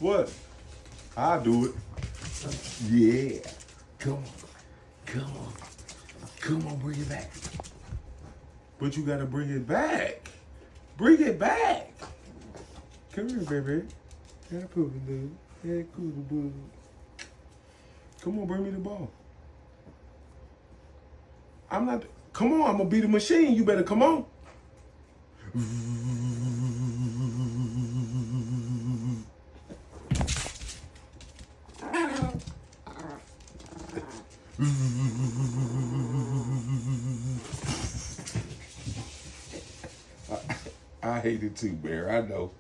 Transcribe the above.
What? I'll do it. Yeah. Come on. Come on. Come on, bring it back. But you gotta bring it back. Bring it back. Come here, baby. Yeah, poopy boo. Yeah, cool boo. Come on, bring me the ball. I'm not. Come on, I'm gonna be the machine. You better come on. I hate it too, Bear. I know.